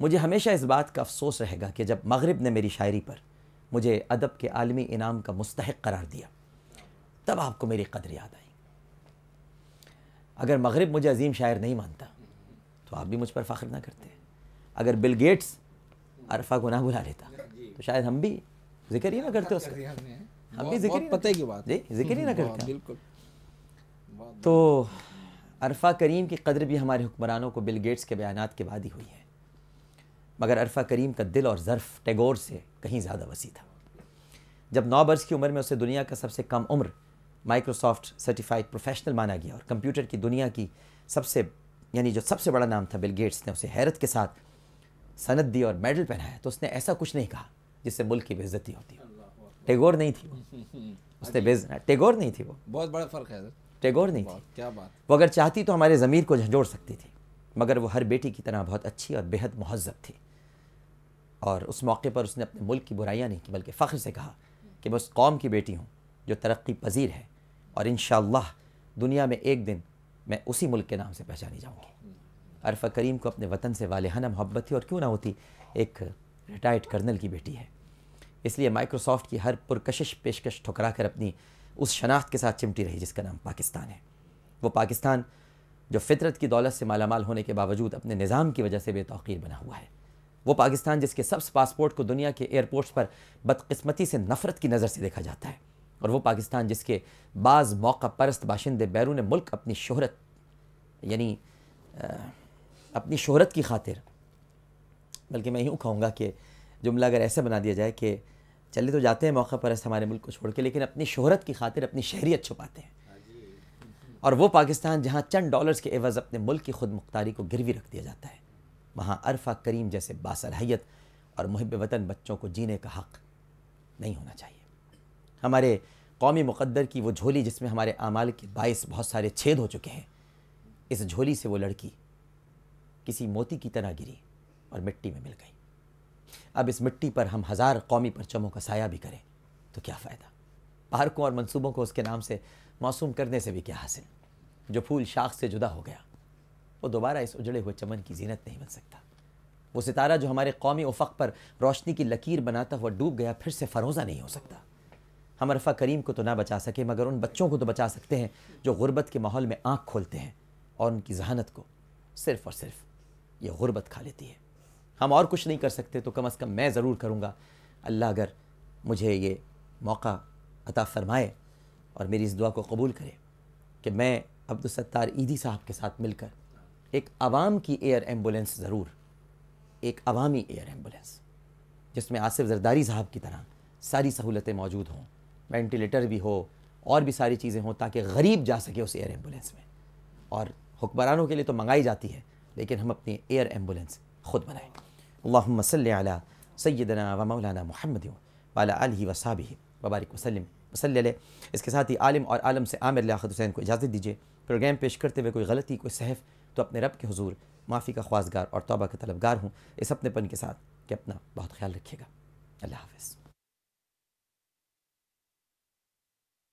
مجھے ہمیشہ اس بات کا افسوس رہے گا کہ جب مغرب نے میری شاعری پر مجھے ادب کے عالمی انعام کا مستحق قرار دیا تب آپ کو میری قدر یاد آئی۔ اگر مغرب مجھے عظیم شاعر نہیں مانتا تو آپ بھی مجھ پر فخر نہ کرتے۔ اگر بل گیٹس عرفہ کو نہ بلا لیتا تو شاید ہم بھی ذکر ہی نہ کرتے اس کا، ہم بھی ذکر ہی پتہ کی بات جی ذکر ہی نہ کرتے۔ بالکل۔ تو عرفہ کریم کی قدر بھی ہمارے حکمرانوں کو بل گیٹس کے بیانات کے بعد ہی ہوئی ہے، مگر عرفہ کریم کا دل اور ظرف ٹیگور سے کہیں زیادہ وسیع تھا۔ جب 9 برس کی عمر میں اسے دنیا کا سب سے کم عمر مائکروسافٹ سرٹیفائڈ پروفیشنل مانا گیا اور کمپیوٹر کی دنیا کی سب سے بڑا نام تھا بل گیٹس نے اسے حیرت کے ساتھ سند دی اور میڈل پہنایا، تو اس نے ایسا کچھ نہیں کہا جس سے ملک کی بے عزتی ہوتی ہے۔ ٹیگور نہیں تھی وہ، ٹیگور نہیں تھی وہ، بہت بڑا فرق ہے، ٹیگور نہیں تھی۔ کیا بات۔ وہ اگر چاہتی تو ہمارے ضمیر کو جھنجھوڑ سکتی تھی، مگر وہ ہر بیٹی کی طرح بہت اچھی اور بے حد مہذب تھی، اور اس موقع پر اس نے اپنے ملک کی برائیاں نہیں کی بلکہ فخر سے کہا کہ میں اس قوم کی بیٹی ہوں جو ترقی پذیر ہے، اور انشاءاللہ دنیا میں ایک دن میں اسی ملک کے نام سے پہچانی جاؤں گی۔ عرفہ کریم کو اپنے وطن سے والہانہ محبت تھی، اور کیوں نہ ہوتی، ایک ریٹائرڈ کرنل کی بیٹی ہے، اس لیے مائکروسافٹ کی ہر پرکشش پیشکش ٹھکرا کر اپنی اس شناخت کے ساتھ چمٹی رہی جس کا نام پاکستان ہے۔ وہ پاکستان جو فطرت کی دولت سے مالا مال ہونے کے باوجود اپنے نظام کی وجہ سے بے توقیر بنا ہوا ہے۔ وہ پاکستان جس کے سب پاسپورٹ کو دنیا کے ایئرپورٹس پر بدقسمتی سے نفرت کی نظر سے دیکھا جاتا ہے، اور وہ پاکستان جس کے بعض موقع پرست باشندے بیرون ملک اپنی شہرت اپنی شہرت کی خاطر، بلکہ میں یوں کہوں گا کہ جملہ اگر ایسے بنا دیا جائے کہ چلے تو جاتے ہیں موقع پرست ہمارے ملک کو چھوڑ کے، لیکن اپنی شہرت کی خاطر اپنی شہریت چھپاتے ہیں۔ اور وہ پاکستان جہاں چند ڈالرز کے عوض اپنے ملک کی خود مختاری کو گروی رکھ دیا جاتا ہے، وہاں عرفہ کریم جیسے باصلاحیت اور محب وطن بچوں کو جینے کا حق نہیں ہونا چاہیے۔ ہمارے قومی مقدر کی وہ جھولی جس میں ہمارے اعمال کے باعث بہت سارے چھید ہو چکے ہیں، اس جھولی سے وہ لڑکی کسی موتی کی طرح گری اور مٹی میں مل گئی۔ اب اس مٹی پر ہم 1000 قومی پرچموں کا سایہ بھی کریں تو کیا فائدہ؟ پارکوں اور منصوبوں کو اس کے نام سے موسوم کرنے سے بھی کیا حاصل؟ جو پھول شاخ سے جدا ہو گیا وہ دوبارہ اس اجڑے ہوئے چمن کی زینت نہیں بن سکتا۔ وہ ستارہ جو ہمارے قومی افق پر روشنی کی لکیر بناتا ہوا ڈوب گیا پھر سے فروزہ نہیں ہو سکتا۔ ہم عرفہ کریم کو تو نہ بچا سکے، مگر ان بچوں کو تو بچا سکتے ہیں جو غربت کے ماحول میں آنکھ کھولتے ہیں اور ان کی ذہانت کو صرف اور صرف یہ غربت کھا لیتی ہے۔ ہم اور کچھ نہیں کر سکتے تو کم از کم میں ضرور کروں گا، اللہ اگر مجھے یہ موقع عطا فرمائے اور میری اس دعا کو قبول کرے کہ میں عبدالستار ایدھی صاحب کے ساتھ مل کر ایک عوام کی ایئر ایمبولینس، ضرور ایک عوامی ایئر ایمبولینس جس میں آصف زرداری صاحب کی طرح ساری سہولتیں موجود ہوں، وینٹیلیٹر بھی ہو اور بھی ساری چیزیں ہوں، تاکہ غریب جا سکے اس ایئر ایمبولینس میں۔ اور حکمرانوں کے لیے تو منگائی جاتی ہے، لیکن ہم اپنی ایئر ایمبولینس خود بنائیں۔ اللہم صلی علی سیدنا و مولانا محمد وعلی آلہ وصحبہ وبارک وسلم وصلی علیہ۔ اس کے ساتھ ہی عالم اور عالم سے عامر لیاقت حسین کو اجازت دیجیے۔ پروگرام پیش کرتے ہوئے کوئی غلطی، کوئی سہف تو اپنے رب کے حضور معافی کا خواستگار اور توبہ کا طلبگار ہوں، اس اپنے پن کے ساتھ کہ اپنا بہت خیال رکھیے گا۔ اللہ حافظ۔